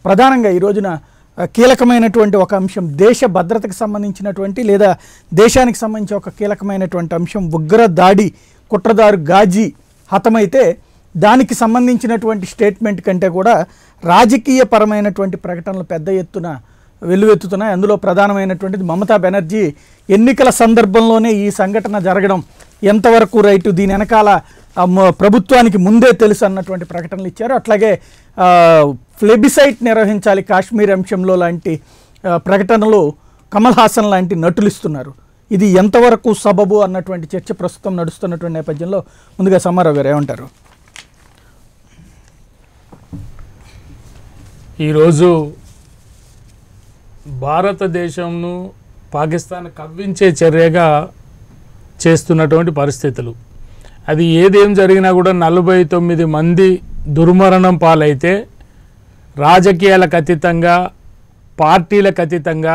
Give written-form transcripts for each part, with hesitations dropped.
ప్రధానంగా ఈ రోజున కీలకమైనటువంటి ఒక అంశం, దేశ భద్రతకు సంబంధించినటువంటి లేదా దేశానికి సంబంధించి ఒక కీలకమైనటువంటి అంశం, ఉగ్ర దాడి కుట్రదారు గాజీ హతమైతే దానికి సంబంధించినటువంటి స్టేట్మెంట్ కంటే కూడా రాజకీయపరమైనటువంటి ప్రకటనలు పెద్ద ఎత్తున వెల్లువెత్తుతున్నాయి. అందులో ప్రధానమైనటువంటిది మమతా బెనర్జీ ఎన్నికల సందర్భంలోనే ఈ సంఘటన జరగడం ఎంతవరకు రైటు, దీని వెనకాల ప్రభుత్వానికి ముందే తెలుసు అన్నటువంటి ప్రకటనలు ఇచ్చారు. అట్లాగే ప్లెబిసైట్ నిర్వహించాలి కాశ్మీర్ అంశంలో లాంటి ప్రకటనలు కమల్ హాసన్ లాంటి నటులు ఇస్తున్నారు. ఇది ఎంతవరకు సబబు అన్నటువంటి చర్చ ప్రస్తుతం నడుస్తున్నటువంటి నేపథ్యంలో ముందుగా సమ్మారావు గారు ఏమంటారు? ఈరోజు భారతదేశంను పాకిస్తాన్ కవ్వించే చర్యగా చేస్తున్నటువంటి పరిస్థితులు, అది ఏదేం జరిగినా కూడా 49 మంది దుర్మరణం పాలైతే రాజకీయాలకు అతీతంగా, పార్టీలకు అతీతంగా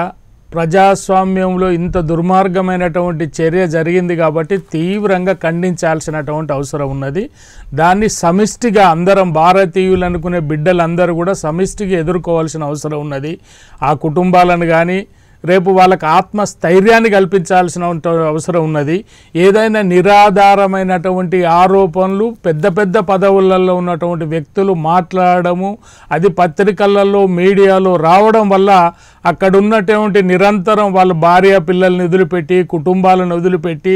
ప్రజాస్వామ్యంలో ఇంత దుర్మార్గమైనటువంటి చర్య జరిగింది కాబట్టి తీవ్రంగా ఖండించాల్సినటువంటి అవసరం ఉన్నది. దాన్ని సమిష్టిగా అందరం భారతీయులు అనుకునే బిడ్డలందరూ కూడా సమిష్టిగా ఎదుర్కోవాల్సిన అవసరం ఉన్నది. ఆ కుటుంబాలను కానీ రేపు వాళ్ళకి ఆత్మస్థైర్యాన్ని కల్పించాల్సిన అవసరం ఉన్నది. ఏదైనా నిరాధారమైనటువంటి ఆరోపణలు పెద్ద పెద్ద పదవులలో ఉన్నటువంటి వ్యక్తులు మాట్లాడము, అది పత్రికలలో మీడియాలో రావడం వల్ల అక్కడ ఉన్నటువంటి నిరంతరం వాళ్ళ భార్య పిల్లల్ని వదిలిపెట్టి, కుటుంబాలను వదిలిపెట్టి,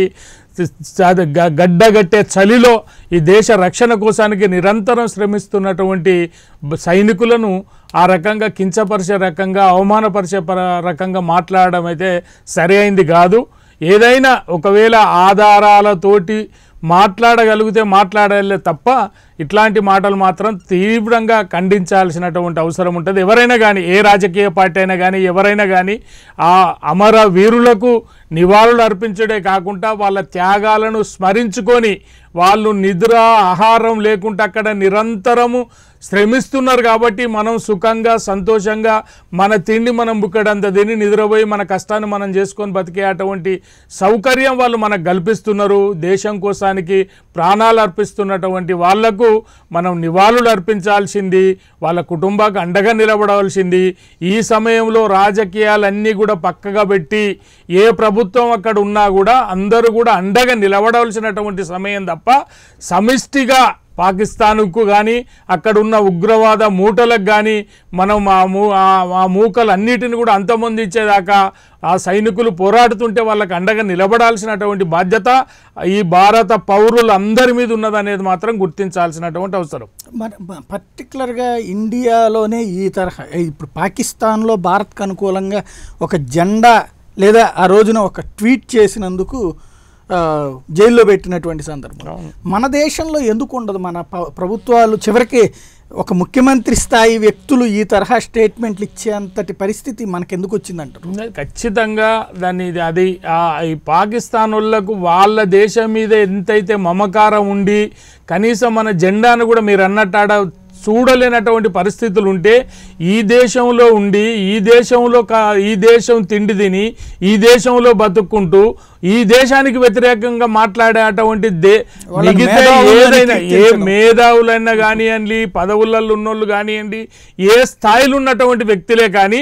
గడ్డగట్టే చలిలో ఈ దేశ రక్షణ కోసానికి నిరంతరం శ్రమిస్తున్నటువంటి సైనికులను ఆ రకంగా కించపరిచే రకంగా, అవమానపరిచే రకంగా మాట్లాడడం అయితే సరి అయింది కాదు. ఏదైనా ఒకవేళ ఆధారాలతోటి మాట్లాడగలిగితే మాట్లాడాలే తప్ప ఇట్లాంటి మాటలు మాత్రం తీవ్రంగా ఖండించాల్సినటువంటి అవసరం ఉంటుంది. ఎవరైనా కానీ, ఏ రాజకీయ పార్టీ అయినా కానీ, ఎవరైనా కానీ ఆ అమర వీరులకు నివాళులు అర్పించడే కాకుండా వాళ్ళ త్యాగాలను స్మరించుకొని వాళ్ళు నిద్ర ఆహారం లేకుండా అక్కడ నిరంతరము శ్రమిస్తున్నారు కాబట్టి మనం సుఖంగా సంతోషంగా మన తిండి మనం బుక్కడంత తిని నిద్రపోయి మన కష్టాన్ని మనం చేసుకొని బతికే అటువంటి సౌకర్యం వాళ్ళు మనకు కల్పిస్తున్నారు. దేశం కోసానికి ప్రాణాలు అర్పిస్తున్నటువంటి వాళ్లకు మనం నివాళులు అర్పించాల్సింది, వాళ్ళ కుటుంబానికి అండగా నిలబడవలసింది. ఈ సమయంలో రాజకీయాలన్నీ కూడా పక్కగా పెట్టి ఏ ప్రభుత్వం అక్కడ ఉన్నా కూడా అందరూ కూడా అండగా నిలబడవలసినటువంటి సమయం తప్ప సమిష్టిగా పాకిస్తాన్కు కానీ అక్కడ ఉన్న ఉగ్రవాద మూటలకు కానీ మనం ఆ మూకలు అన్నిటిని కూడా అంతమొందించేదాకా ఆ సైనికులు పోరాడుతుంటే వాళ్ళకి అండగా నిలబడాల్సినటువంటి బాధ్యత ఈ భారత పౌరులందరి మీద ఉన్నదనేది మాత్రం గుర్తించాల్సినటువంటి అవసరం. పర్టికులర్గా ఇండియాలోనే ఈ తరహా ఇప్పుడు పాకిస్తాన్లో భారత్కు అనుకూలంగా ఒక జెండా లేదా ఆ రోజున ఒక ట్వీట్ చేసినందుకు జైల్లో పెట్టినటువంటి సందర్భం మన దేశంలో ఎందుకు ఉండదు? మన ప్రభుత్వాలు చివరికి ఒక ముఖ్యమంత్రి స్థాయి వ్యక్తులు ఈ తరహా స్టేట్మెంట్లు ఇచ్చేంతటి పరిస్థితి మనకెందుకు వచ్చిందంటారు? ఖచ్చితంగా దాన్ని అది ఈ పాకిస్తాన్ వాళ్ళకు వాళ్ళ దేశం మీద ఎంతైతే మమకారం ఉండి కనీసం మన జెండాను కూడా మీరు అన్నట్టు చూడలేనటువంటి పరిస్థితులు ఉంటే ఈ దేశంలో ఉండి ఈ దేశం తిండి తిని ఈ దేశంలో బతుక్కుంటూ ఈ దేశానికి వ్యతిరేకంగా మాట్లాడేటువంటి మిగతా ఏదైనా ఏ మేధావులైనా కానివ్వండి, పదవులలో ఉన్నోళ్ళు కానివ్వండి, ఏ స్థాయిలో ఉన్నటువంటి వ్యక్తులే కానీ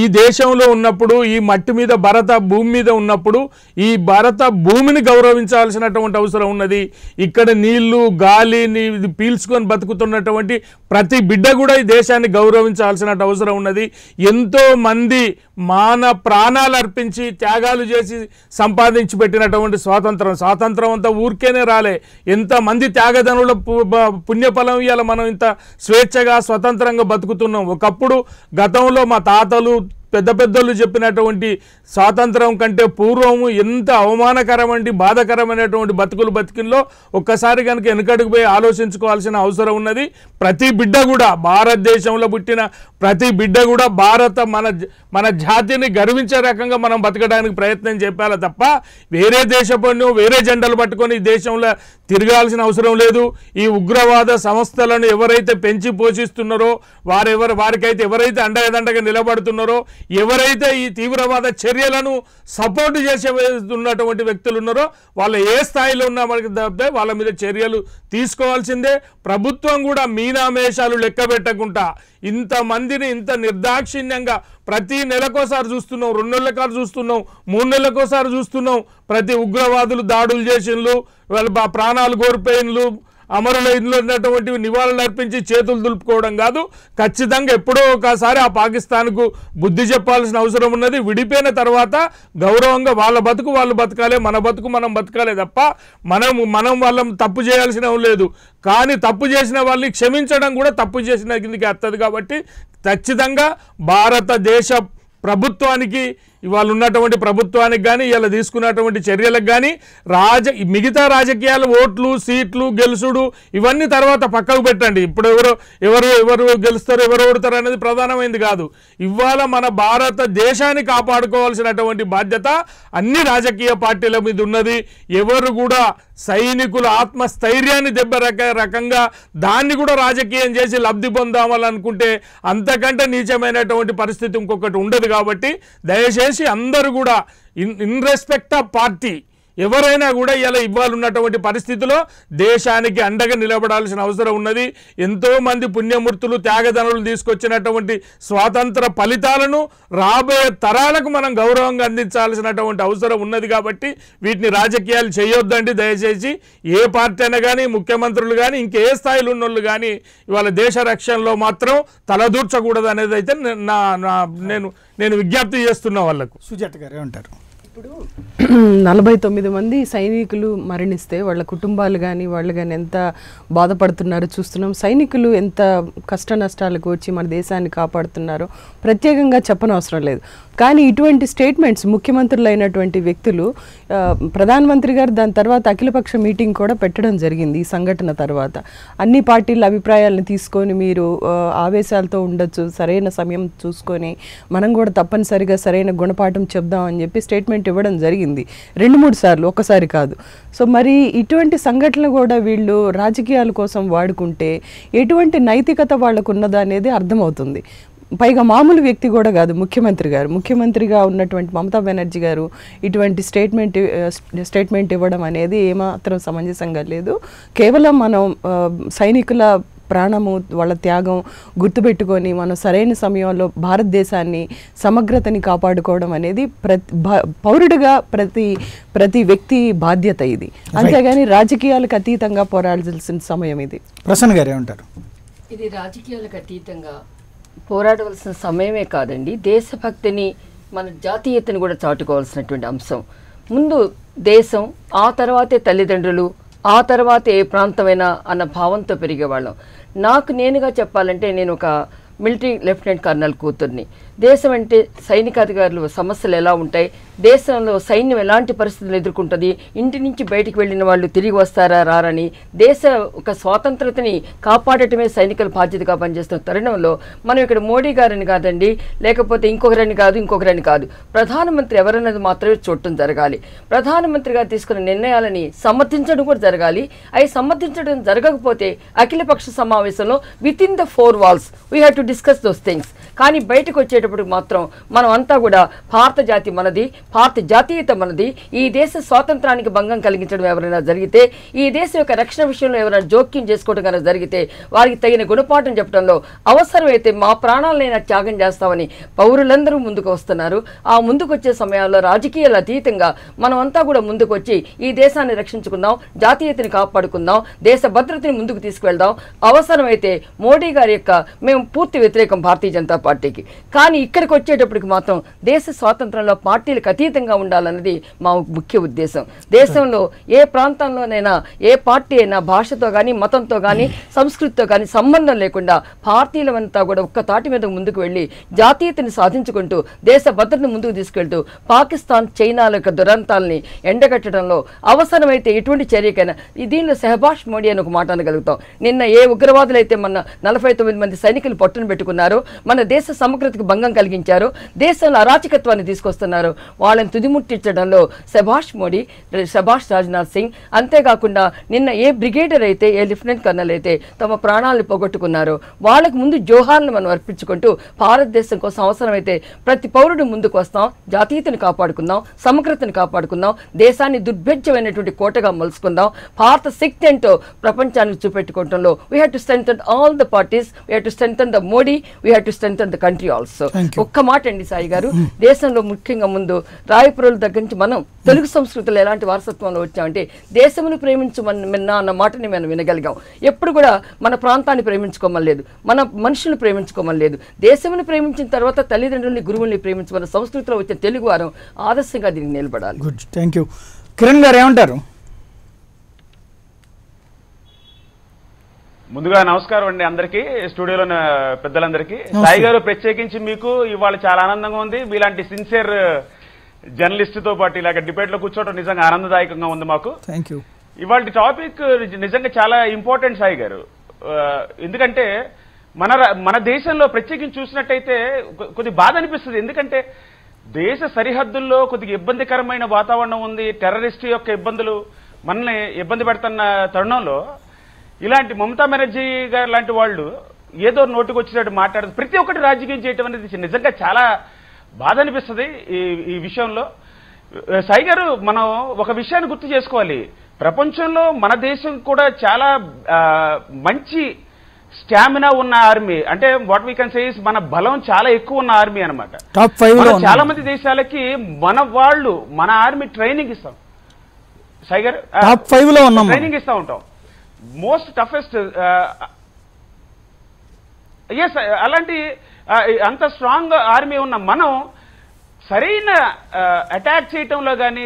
ఈ దేశంలో ఉన్నప్పుడు, ఈ మట్టి మీద భారత భూమి మీద ఉన్నప్పుడు ఈ భారత భూమిని గౌరవించాల్సినటువంటి అవసరం ఉన్నది. ఇక్కడ నీళ్లు గాలిని పీల్చుకొని బతుకుతున్నటువంటి ప్రతి బిడ్డ కూడా ఈ దేశాన్ని గౌరవించాల్సిన అవసరం ఉన్నది. ఎంతో మంది ప్రాణాలు అర్పించి త్యాగాలు చేసి సంపాదించి పెట్టినటువంటి స్వాతంత్రం అంతా ఊరికేనే రాలే. ఎంతమంది త్యాగదనుల పుణ్యఫలం ఇవాళ మనం ఇంత స్వేచ్ఛగా స్వతంత్రంగా బతుకుతున్నాం. ఒకప్పుడు గతంలో మా తాతలు పెద్దోళ్ళు చెప్పినటువంటి స్వాతంత్రం కంటే పూర్వము ఎంత అవమానకరమైన బాధకరమైనటువంటి బతుకుల్లో ఒక్కసారి కనుక వెనుకడుగు పోయి ఆలోచించుకోవాల్సిన అవసరం ఉన్నది. ప్రతి బిడ్డ కూడా భారతదేశంలో పుట్టిన ప్రతి బిడ్డ కూడా మన జాతిని గర్వించే రకంగా మనం బతకడానికి ప్రయత్నం చేయాలి తప్ప వేరే దేశపన్ను వేరే జెండాలు పట్టుకొని ఈ దేశంలో తిరగాల్సిన అవసరం లేదు. ఈ ఉగ్రవాద సంస్థలను ఎవరైతే పెంచి పోషిస్తున్నారో వారికైతే ఎవరైతే అండగా నిలబడుతున్నారో ఎవరైతే ఈ తీవ్రవాద చర్యలను సపోర్ట్ చేసే ఉన్నటువంటి వ్యక్తులు ఉన్నారో వాళ్ళు ఏ స్థాయిలో ఉన్నా మనకి తప్పితే వాళ్ళ మీద చర్యలు తీసుకోవాల్సిందే. ప్రభుత్వం కూడా మీనామేషాలు లెక్క పెట్టకుండా ఇంతమందిని ఇంత నిర్దాక్షిణ్యంగా ప్రతి నెలకోసారి చూస్తున్నాం, 2 నెలలకోసారి చూస్తున్నాం, 3 నెలలకోసారి చూస్తున్నాం. ప్రతి ఉగ్రవాదులు దాడులు చేసినలు, వాళ్ళ ప్రాణాలు కోల్పోయినలు, అమరులైనలో ఉన్నటువంటివి నివాళులు అర్పించి చేతులు దులుపుకోవడం కాదు. ఖచ్చితంగా ఎప్పుడో ఒకసారి ఆ పాకిస్తాన్కు బుద్ధి చెప్పాల్సిన అవసరం ఉన్నది. విడిపోయిన తర్వాత గౌరవంగా వాళ్ళ బతుకు వాళ్ళు బతకాలి, మన బతుకు మనం బతకాలి తప్ప మనం వాళ్ళని తప్పు చేయాల్సిన లేదు. కానీ తప్పు చేసిన వాళ్ళని క్షమించడం కూడా తప్పు చేసిన కిందకి వస్తుంది. కాబట్టి ఖచ్చితంగా భారతదేశ ప్రభుత్వానికి, ఇవాళ ఉన్నటువంటి ప్రభుత్వానికి కానీ ఇలా తీసుకున్నటువంటి చర్యలకు కానీ మిగతా రాజకీయాలు, ఓట్లు, సీట్లు, గెలుసుడు ఇవన్నీ తర్వాత పక్కకు పెట్టండి. ఇప్పుడు ఎవరు గెలుస్తారు, ఎవరు ఓడతారు అనేది ప్రధానమైంది కాదు. ఇవాళ మన భారతదేశాన్ని కాపాడుకోవాల్సినటువంటి బాధ్యత అన్ని రాజకీయ పార్టీల మీద ఉన్నది. ఎవరు కూడా సైనికుల ఆత్మస్థైర్యాన్ని రకంగా దాన్ని కూడా రాజకీయం చేసి లబ్ధి పొందామనుకుంటే అంతకంటే నీచమైనటువంటి పరిస్థితి ఇంకొకటి ఉండదు. కాబట్టి దయచేసి అందరూ కూడా ఇన్ రెస్పెక్ట్ ఆఫ్ పార్టీ ఎవరైనా కూడా ఇలా ఇవ్వాలన్నటువంటి పరిస్థితిలో దేశానికి అండగా నిలబడాల్సిన అవసరం ఉన్నది. ఎంతోమంది పుణ్యమూర్తులు, త్యాగదనులు తీసుకొచ్చినటువంటి స్వాతంత్ర ఫలితాలను రాబోయే తరాలకు మనం గౌరవంగా అందించాల్సినటువంటి అవసరం ఉన్నది. కాబట్టి వీటిని రాజకీయాలు చేయొద్దండి దయచేసి. ఏ పార్టీ అయినా కానీ, ముఖ్యమంత్రులు కానీ, ఇంకే స్థాయిలో ఉన్నోళ్ళు కానీ ఇవాళ దేశ రక్షణలో మాత్రం తలదూర్చకూడదు అనేది అయితే నేను విజ్ఞప్తి చేస్తున్నా వాళ్ళకు. సుజాత గారు ఏమంటారు? ఇప్పుడు 49 మంది సైనికులు మరణిస్తే వాళ్ళ కుటుంబాలు కానీ వాళ్ళు కానీ ఎంత బాధపడుతున్నారో చూస్తున్నాం. సైనికులు ఎంత కష్ట నష్టాలకు వచ్చి మన దేశాన్ని కాపాడుతున్నారో ప్రత్యేకంగా చెప్పనవసరం లేదు. కానీ ఇటువంటి స్టేట్మెంట్స్ ముఖ్యమంత్రులు అయినటువంటి వ్యక్తులు, ప్రధానమంత్రి గారు దాని తర్వాత అఖిలపక్ష మీటింగ్ కూడా పెట్టడం జరిగింది. ఈ సంఘటన తర్వాత అన్ని పార్టీల అభిప్రాయాలను తీసుకొని మీరు ఆవేశాలతో ఉండొచ్చు, సరైన సమయం చూసుకొని మనం కూడా తప్పనిసరిగా సరైన గుణపాఠం చెప్దాం అని చెప్పి స్టేట్మెంట్ ఇవ్వడం జరిగింది 2-3 సార్లు, ఒక్కసారి కాదు. సో మరి ఇటువంటి సంఘటనలు కూడా వీళ్ళు రాజకీయాల కోసం వాడుకుంటే ఎటువంటి నైతికత వాళ్ళకు ఉన్నదా అనేది అర్థమవుతుంది. పైగా మామూలు వ్యక్తి కూడా కాదు ముఖ్యమంత్రిగా ఉన్నటువంటి మమతా బెనర్జీ గారు ఇటువంటి స్టేట్మెంట్ ఇవ్వడం అనేది ఏమాత్రం సమంజసంగా లేదు. కేవలం మనం సైనికుల ప్రాణము, వాళ్ళ త్యాగం గుర్తుపెట్టుకొని మనం సరైన సమయంలో భారతదేశాన్ని సమగ్రతని కాపాడుకోవడం అనేది పౌరుడిగా ప్రతి వ్యక్తి బాధ్యత ఇది. అంతేగాని రాజకీయాలకు అతీతంగా పోరాడాల్సిన సమయం ఇది. ప్రసన్న గారు ఏమంటారు? ఇది రాజకీయాలకు అతీతంగా పోరాడవలసిన సమయమే కాదండి, దేశభక్తిని, మన జాతీయతని కూడా చాటుకోవాల్సినటువంటి అంశం. ముందు దేశం, ఆ తర్వాతే తల్లిదండ్రులు, ఆ తర్వాత ఏ ప్రాంతమైనా అన్న భావంతో పెరిగేవాళ్ళం. నాకు నేనుగా చెప్పాలంటే నేను ఒక మిలిటరీ లెఫ్టినెంట్ కర్నల్ కూతుర్ని. దేశం అంటే సైనికాధికారులు సమస్యలు ఎలా ఉంటాయి, దేశంలో సైన్యం ఎలాంటి పరిస్థితులు ఎదుర్కొంటుంది, ఇంటి నుంచి బయటికి వెళ్ళిన వాళ్ళు తిరిగి వస్తారా రారని, దేశ ఒక స్వాతంత్రతని కాపాడటమే సైనికుల బాధ్యతగా పనిచేస్తున్న తరుణంలో మనం ఇక్కడ మోడీ గారిని కాదండి, లేకపోతే ఇంకొకరని కాదు ప్రధానమంత్రి ఎవరన్నది మాత్రమే చూడటం జరగాలి. ప్రధానమంత్రి గారు తీసుకున్న నిర్ణయాలని సమర్థించడం కూడా జరగాలి. అవి సమర్థించడం జరగకపోతే అఖిలపక్ష సమావేశంలో with in the 4 walls we have to discuss those things. కానీ బయటకు వచ్చేటప్పుడు మాత్రం మనం అంతా కూడా భారత జాతి మనది, భారత జాతీయత మనది, ఈ దేశ స్వాతంత్రానికి భంగం కలిగించడం ఎవరైనా జరిగితే, ఈ దేశం యొక్క రక్షణ విషయంలో ఎవరైనా జోక్యం చేసుకోవడం కనుక జరిగితే వారికి తగిన గుణపాఠం చెప్పడంలో అవసరమైతే మా ప్రాణాలైనా త్యాగం చేస్తామని పౌరులందరూ ముందుకు వస్తున్నారు. ఆ ముందుకు వచ్చే సమయాల్లో రాజకీయాల అతీతంగా మనం అంతా కూడా ముందుకు వచ్చి ఈ దేశాన్ని రక్షించుకుందాం, జాతీయతని కాపాడుకుందాం, దేశ భద్రతని ముందుకు తీసుకువెళ్దాం. అవసరమైతే మోడీ గారి యొక్క మేము పూర్తి వ్యతిరేకం భారతీయ జనతా పార్టీకి, కానీ ఇక్కడికి వచ్చేటప్పటికి మాత్రం దేశ స్వాతంత్రంలో పార్టీలకు అతీతంగా ఉండాలన్నది మా ముఖ్య ఉద్దేశం. దేశంలో ఏ ప్రాంతంలోనైనా ఏ పార్టీ అయినా భాషతో కానీ, మతంతో కానీ, సంస్కృతితో కానీ సంబంధం లేకుండా భారతీయులమంతా కూడా ఒక్క తాటి మీద ముందుకు వెళ్ళి జాతీయతని సాధించుకుంటూ దేశ భద్రతను ముందుకు తీసుకెళ్తూ పాకిస్తాన్, చైనాల యొక్క దురంతాలని ఎండగట్టడంలో అవసరమైతే ఎటువంటి చర్యకైనా దీనిలో షహబాజ్ మోడీ అని ఒక మాట అనగలుగుతాం. నిన్న ఏ ఉగ్రవాదులైతే మన 49 మంది సైనికులు పట్టును పెట్టుకున్నారో, మన దేశ సమగ్రతకు భంగం కలిగించారో, దేశంలో అరాచకత్వాన్ని తీసుకొస్తున్నారు, వాళ్ళని తుదిముట్టించడంలో శభాష్ మోడీ, శభాష్ రాజ్నాథ్ సింగ్, అంతేకాకుండా నిన్న ఏ బ్రిగేడర్ అయితే, ఏ లెఫ్టినెంట్ కర్నల్ అయితే తమ ప్రాణాలను పోగొట్టుకున్నారో వాళ్ళకు ముందు జోహార్లను మనం అర్పించుకుంటూ భారతదేశం కోసం అవసరమైతే ప్రతి పౌరుడు ముందుకు వస్తాం, జాతీయతను కాపాడుకుందాం, సమగ్రతను కాపాడుకుందాం, దేశాన్ని దుర్భేద్యమైనటువంటి కోటగా మలుచుకుందాం, భారత శక్తి ఏంటో ప్రపంచానికి చూపెట్టుకోవడంలో we have to strengthen all the parties, we have to strengthen the Modi, we have to strengthen the country also. ఒక్క మాట అండి సాయి గారు, దేశంలో ముఖ్యంగా ముందు రాయపురుల దగ్గర నుంచి మనం తెలుగు సంస్కృతిలో ఎలాంటి వారసత్వంలో వచ్చామంటే దేశమును ప్రేమించమన్నా అన్న మాటని మనం వినగలిగాం. ఎప్పుడు కూడా మన ప్రాంతాన్ని ప్రేమించుకోమలేదు, మన మనుషులను ప్రేమించుకోమలేదు. దేశమును ప్రేమించిన తర్వాత తల్లిదండ్రుల్ని, గురువుల్ని ప్రేమించమన్న సంస్కృతిలో వచ్చిన తెలుగు వారం ఆదర్శంగా దీనికి నిలబడాలి. Good, thank you. కిరణ్ గారు ఏమంటారు? ముందుగా నమస్కారం అండి అందరికీ, స్టూడియోలో పెద్దలందరికీ. సాయి గారు, ప్రత్యేకించి మీకు ఇవాళ చాలా ఆనందంగా ఉంది. మీలాంటి సిన్సియర్ జర్నలిస్ట్ తో పాటు ఇలాగ డిబేట్ లో కూర్చోవడం నిజంగా ఆనందదాయకంగా ఉంది మాకు. Thank you. ఇవాళ టాపిక్ నిజంగా చాలా ఇంపార్టెంట్ సాయి గారు. ఎందుకంటే మన దేశంలో ప్రత్యేకించి చూసినట్టయితే కొద్ది బాధ అనిపిస్తుంది. ఎందుకంటే దేశ సరిహద్దుల్లో కొద్దిగా ఇబ్బందికరమైన వాతావరణం ఉంది. టెర్రరిస్ట్ యొక్క ఇబ్బందులు మనల్ని ఇబ్బంది పెడుతున్న తరుణంలో ఇలాంటి మమతా బెనర్జీ గారు లాంటి వాళ్ళు ఏదో నోటికి వచ్చినట్టు మాట్లాడదు, ప్రతి ఒక్కటి రాజకీయం చేయటం అనేది నిజంగా చాలా బాధ అనిపిస్తుంది ఈ విషయంలో. సాయి గారు, మనం ఒక విషయాన్ని గుర్తు చేసుకోవాలి. ప్రపంచంలో మన దేశం కూడా చాలా మంచి స్టామినా ఉన్న ఆర్మీ, అంటే what we can say is మన బలం చాలా ఎక్కువ ఉన్న ఆర్మీ అనమాట. చాలా మంది దేశాలకి మన ఆర్మీ ట్రైనింగ్ ఇస్తాం సాయి గారు, ట్రైనింగ్ ఇస్తా ఉంటాం. మోస్ట్ టఫెస్ట్ ఎస్, అలాంటి అంత స్ట్రాంగ్ ఆర్మీ ఉన్న మనం సరైన అటాక్ చేయటంలో కానీ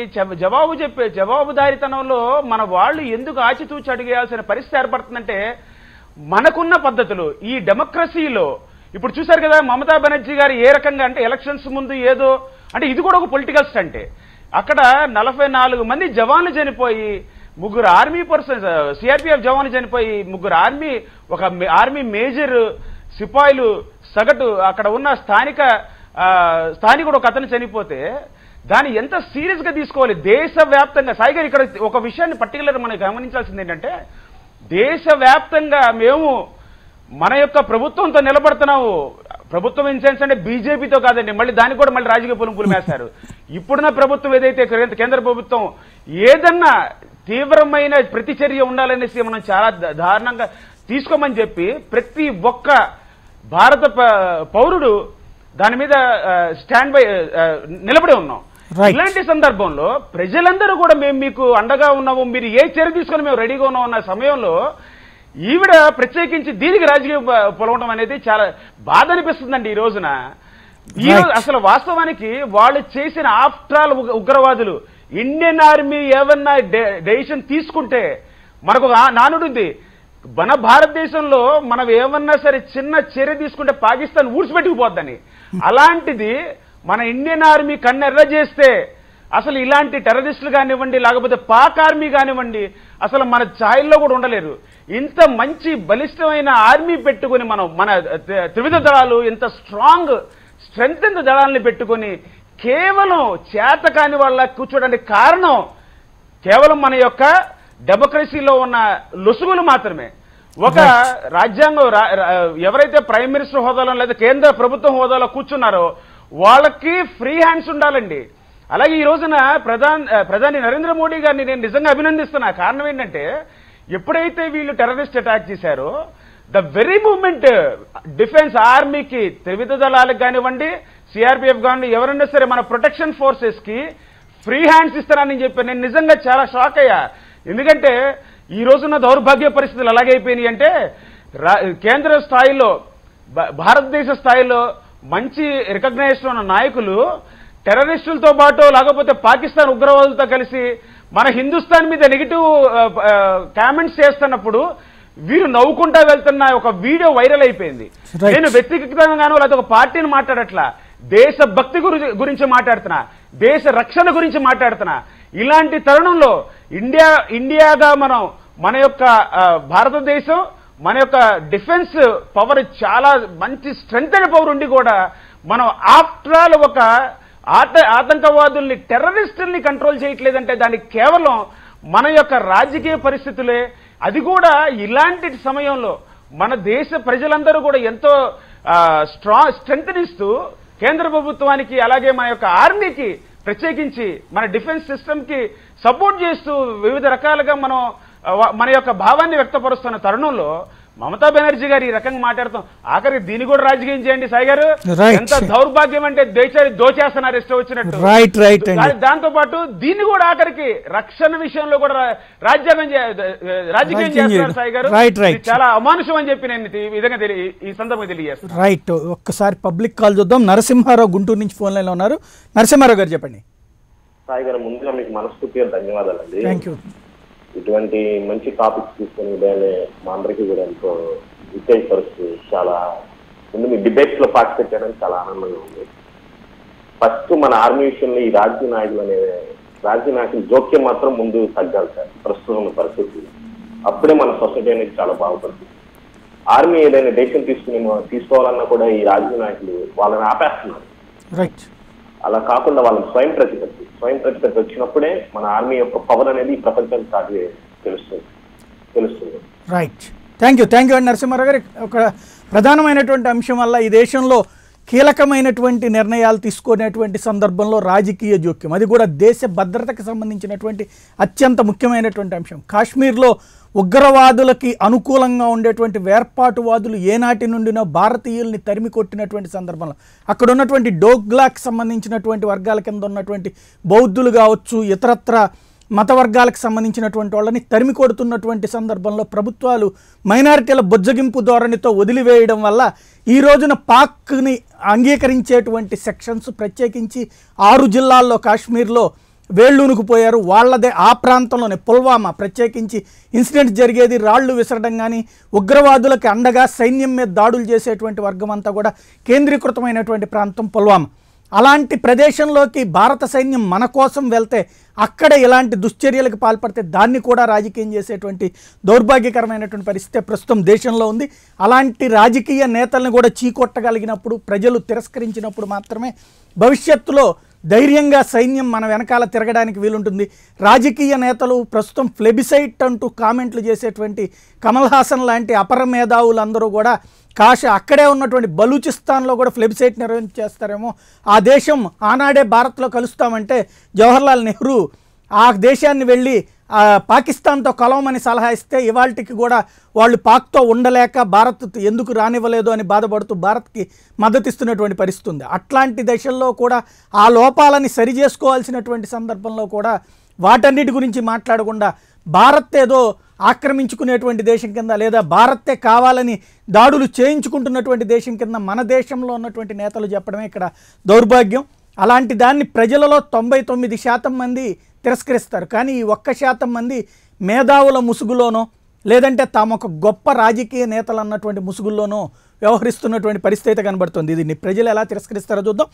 జవాబుదారీతనంలో మన వాళ్ళు ఎందుకు ఆచితూచి అడిగేయాల్సిన పరిస్థితి ఏర్పడుతుందంటే మనకున్న పద్ధతులు ఈ డెమోక్రసీలో. ఇప్పుడు చూశారు కదా మమతా బెనర్జీ గారు ఏ రకంగా అంటే ఎలక్షన్స్ ముందు ఏదో అంటే ఇది కూడా ఒక పొలిటికల్ స్టంటే. అక్కడ 44 మంది జవాన్లు చనిపోయి, 3 ఆర్మీ పర్సన్స్, సిఆర్పిఎఫ్ జవాన్లు చనిపోయి, 3 ఒక ఆర్మీ మేజర్, సిపాయిలు, సగటు అక్కడ ఉన్న స్థానికుడు ఒక అతను చనిపోతే దాన్ని ఎంత సీరియస్ గా తీసుకోవాలి దేశవ్యాప్తంగా. సాయి గారు, ఇక్కడ ఒక విషయాన్ని పర్టికులర్ మనం గమనించాల్సింది ఏంటంటే దేశవ్యాప్తంగా మేము మన యొక్క ప్రభుత్వంతో నిలబడుతున్నాము. ప్రభుత్వం ఇన్ సెన్స్ అంటే బీజేపీతో కాదండి, మళ్ళీ దానికి కూడా మళ్ళీ రాజకీయ పులుపులు వేస్తారు. ఇప్పుడున్న ప్రభుత్వం ఏదైతే కేంద్ర ప్రభుత్వం ఏదన్నా తీవ్రమైన ప్రతిచర్య ఉండాలనేసి మనం చాలా దారుణంగా తీసుకోమని చెప్పి ప్రతి ఒక్క భారత పౌరుడు దాని మీద స్టాండ్ బై నిలబడి ఉన్నాం. ఇలాంటి సందర్భంలో ప్రజలందరూ కూడా మేము మీకు అండగా ఉన్నాము, మీరు ఏ చర్య తీసుకొని మేము రెడీగా ఉన్నాం అన్న సమయంలో ఈవిడ ప్రత్యేకించి దీనికి రాజకీయ పొలవడం అనేది చాలా బాధ అనిపిస్తుందండి. ఈ రోజున అసలు వాస్తవానికి వాళ్ళు చేసిన ఆఫ్టర్ ఆల్ ఉగ్రవాదులు ఇండియన్ ఆర్మీ ఏమన్నా డెసిషన్ తీసుకుంటే మనకు నానుడుంది, మన భారతదేశంలో మనం ఏమన్నా సరే చిన్న చర్య తీసుకుంటే పాకిస్తాన్ ఊడ్చిపెట్టుకుపోద్దని. అలాంటిది మన ఇండియన్ ఆర్మీ కన్నెర్ర చేస్తే అసలు ఇలాంటి టెర్రరిస్టులు కానివ్వండి, లేకపోతే పాక్ ఆర్మీ కానివ్వండి, అసలు మన ఛాయల్లో కూడా ఉండలేరు. ఇంత మంచి బలిష్టమైన ఆర్మీ పెట్టుకుని మన త్రివిధ దళాలు ఇంత స్ట్రెంగ్త్ దళాలని పెట్టుకుని కేవలం చేత కాని వాళ్ళ కూర్చోడానికి కారణం కేవలం మన యొక్క డెమోక్రసీలో ఉన్న లొసుగులు మాత్రమే. ఒక రాజ్యాంగం ఎవరైతే ప్రైమ్ మినిస్టర్ హోదాలో లేదా కేంద్ర ప్రభుత్వం హోదాలో కూర్చున్నారో వాళ్ళకి ఫ్రీ హ్యాండ్స్ ఉండాలండి. అలాగే ఈ రోజున ప్రధాని నరేంద్ర మోడీ గారిని నేను నిజంగా అభినందిస్తున్నా. కారణం ఏంటంటే ఎప్పుడైతే వీళ్ళు టెర్రరిస్ట్ అటాక్ చేశారో ద వెరీ మూమెంట్ డిఫెన్స్ ఆర్మీకి, త్రివిధ దళాలకు కానివ్వండి, సిఆర్పిఎఫ్ కానివ్వండి, ఎవరైనా సరే మన ప్రొటెక్షన్ ఫోర్సెస్ కి ఫ్రీ హ్యాండ్స్ ఇస్తానని చెప్పి నేను నిజంగా చాలా షాక్ అయ్యా. ఎందుకంటే ఈ రోజున్న దౌర్భాగ్య పరిస్థితులు ఎలాగైపోయినాయి అంటే కేంద్ర స్థాయిలో, భారతదేశ స్థాయిలో మంచి రికగ్నైజేషన్ ఉన్న నాయకులు టెర్రరిస్టులతో పాటు లేకపోతే పాకిస్తాన్ ఉగ్రవాదులతో కలిసి మన హిందుస్థాన్ మీద నెగిటివ్ కామెంట్స్ చేస్తున్నప్పుడు వీరు నవ్వుకుంటా వెళ్తున్న ఒక వీడియో వైరల్ అయిపోయింది. నేను వ్యక్తిగతంగానో లేదా ఒక పార్టీని మాట్లాడట్లా, దేశభక్తి గురించి మాట్లాడుతున్నా, దేశ రక్షణ గురించి మాట్లాడుతున్నా. ఇలాంటి తరుణంలో ఇండియాగా మన యొక్క భారతదేశం, మన యొక్క డిఫెన్స్ పవర్ చాలా మంచి స్ట్రెంగ్త్ అయిన పవర్ ఉండి కూడా మనం ఆఫ్టర్ ఆల్ ఒక ఆతంకవాదుల్ని, టెర్రరిస్టుల్ని కంట్రోల్ చేయట్లేదంటే దానికి కేవలం మన యొక్క రాజకీయ పరిస్థితులే. అది కూడా ఇలాంటి సమయంలో మన దేశ ప్రజలందరూ కూడా ఎంతో స్ట్రెంగ్త్ ఇస్తూ కేంద్ర ప్రభుత్వానికి, అలాగే మన యొక్క ఆర్మీకి, ప్రత్యేకించి మన డిఫెన్స్ సిస్టమ్ కి సపోర్ట్ చేస్తూ వివిధ రకాలుగా మనం మన యొక్క భావాన్ని వ్యక్తపరుస్తున్న తరుణంలో మమతా బెనర్జీ గారు ఈ రకంగా మాట్లాడతాం. ఆఖరికి దీన్ని కూడా రాజకీయం చేయండి సాయి గారు. ఎంత దౌర్భాగ్యం అంటే దేశాన్ని దోచేస్తున్నారు ఇష్టం వచ్చినట్టు. దాంతో పాటు దీన్ని కూడా ఆఖరికి రక్షణ విషయంలో కూడా రాజకీయం చేస్తున్నారు సాయి గారు. చాలా అమానుషం అని చెప్పి నేను ఈ విధంగా ఈ సందర్భంగా తెలియజేస్తాను. రైట్, ఒక్కసారి పబ్లిక్ కాల్ చూద్దాం. నరసింహారావు గుంటూరు నుంచి ఫోన్ లైన్ లో ఉన్నారు. నరసింహారావు గారు చెప్పండి. సాయి గారు, ముందుగా మీకు మనస్ఫూర్తిగా ధన్యవాదాలండి. Thank you. ఇటువంటి మంచి టాపిక్స్ తీసుకుని ఉదయాన్నే మా అందరికీ కూడా ఎంతో ఉత్తేజపరుస్తూ, చాలా ముందు మీ డిబేట్స్ లో పార్టిసిపేట్ చేయడానికి చాలా ఆనందంగా ఉంది. ఫస్ట్ మన ఆర్మీ విషయంలో ఈ రాజకీయ నాయకుల జోక్యం మాత్రం ముందు తగ్గాలి సార్. ప్రస్తుతం ఉన్న పరిస్థితి అప్పుడే మన సొసైటీ అనేది చాలా బాగుపడుతుంది. ఆర్మీ ఏదైనా డెసిషన్ తీసుకోవాలన్నా కూడా ఈ రాజకీయ నాయకులు వాళ్ళని ఆపేస్తున్నారు. రైట్, అలా కాకుండా వాళ్ళని స్వయం ప్రతిపత్తి వచ్చినప్పుడే మన ఆర్మీ యొక్క పవర్ అనేది ప్రపంచానికి తెలుస్తుంది. రైట్, థ్యాంక్ యూ అండి నరసింహారావు గారు. ఒక ప్రధానమైనటువంటి అంశం వల్ల ఈ దేశంలో కీలకమైనటువంటి నిర్ణయాలు తీసుకునేటువంటి సందర్భంలో రాజకీయ జోక్యం, అది కూడా దేశ భద్రతకు సంబంధించినటువంటి అత్యంత ముఖ్యమైనటువంటి అంశం. కాశ్మీర్లో ఉగ్రవాదులకి అనుకూలంగా ఉండేటువంటి వేర్పాటువాదులు ఏనాటి నుండినో భారతీయుల్ని తరిమి కొట్టినటువంటి సందర్భంలో అక్కడ ఉన్నటువంటి డోగ్లాకి సంబంధించినటువంటి వర్గాల కింద ఉన్నటువంటి బౌద్ధులు కావచ్చు, ఇతరత్ర మత వర్గాలకు సంబంధించినటువంటి వాళ్ళని తరిమి కొడుతున్నటువంటి సందర్భంలో ప్రభుత్వాలు మైనారిటీల బొజ్జగింపు ధోరణితో వదిలివేయడం వల్ల ఈ రోజున పాక్ని అంగీకరించేటువంటి సెక్షన్స్ ప్రత్యేకించి 6 జిల్లాల్లో కాశ్మీర్లో వేళ్ళూనుకుపోయారు. వాళ్ళదే ఆ ప్రాంతంలోనే పుల్వామా ప్రత్యేకించి ఇన్సిడెంట్ జరిగేది. రాళ్లు విసరడం కానీ ఉగ్రవాదులకు అండగా సైన్యం మీద దాడులు చేసేటువంటి వర్గం అంతా కూడా కేంద్రీకృతమైనటువంటి ప్రాంతం పుల్వామా. అలాంటి ప్రదేశంలోకి భారత సైన్యం మన కోసం వెళ్తే అక్కడ ఇలాంటి దుశ్చర్యలకు పాల్పడితే దాన్ని కూడా రాజకీయం చేసేటువంటి దౌర్భాగ్యకరమైనటువంటి పరిస్థితి ప్రస్తుతం దేశంలో ఉంది. అలాంటి రాజకీయ నేతలను కూడా చీకొట్టగలిగినప్పుడు, ప్రజలు తిరస్కరించినప్పుడు మాత్రమే భవిష్యత్తులో ధైర్యంగా సైన్యం మన వెనకాల తిరగడానికి వీలుంటుంది. రాజకీయ నేతలు ప్రస్తుతం ఫ్లెబిసైట్ అంటూ కామెంట్లు చేసేటువంటి కమల్ హాసన్ లాంటి అపర మేధావులందరూ కూడా అక్కడే ఉన్నటువంటి బలూచిస్తాన్లో కూడా ఫ్లెబిసైట్ నిర్వహించేస్తారేమో. ఆ దేశం ఆనాడే భారత్లో కలుస్తామంటే జవహర్లాల్ నెహ్రూ ఆ దేశాన్ని వెళ్ళి పాకిస్తాన్తో కలవమని సలహా ఇస్తే ఇవాళకి కూడా వాళ్ళు పాక్తో ఉండలేక భారత్ ఎందుకు రానివ్వలేదు అని బాధపడుతూ భారత్కి మద్దతు ఇస్తున్నటువంటి పరిస్థితి ఉంది. అట్లాంటి దశల్లో కూడా ఆ లోపాలని సరిచేసుకోవాల్సినటువంటి సందర్భంలో కూడా వాటన్నిటి గురించి మాట్లాడకుండా భారత్ ఏదో ఆక్రమించుకునేటువంటి దేశం కింద, లేదా భారతే కావాలని దాడులు చేయించుకుంటున్నటువంటి దేశం కింద మన దేశంలో ఉన్నటువంటి నేతలు చెప్పడమే ఇక్కడ దౌర్భాగ్యం. అలాంటి దాన్ని ప్రజలలో 99% మంది తిరస్కరిస్తారు. కానీ ఈ 1% మంది మేధావుల ముసుగులోనో లేదంటే తాము ఒక గొప్ప రాజకీయ నేతలు అన్నటువంటి ముసుగుల్లోనో వ్యవహరిస్తున్నటువంటి పరిస్థితి కనబడుతుంది. దీన్ని ప్రజలు ఎలా తిరస్కరిస్తారో చూద్దాం.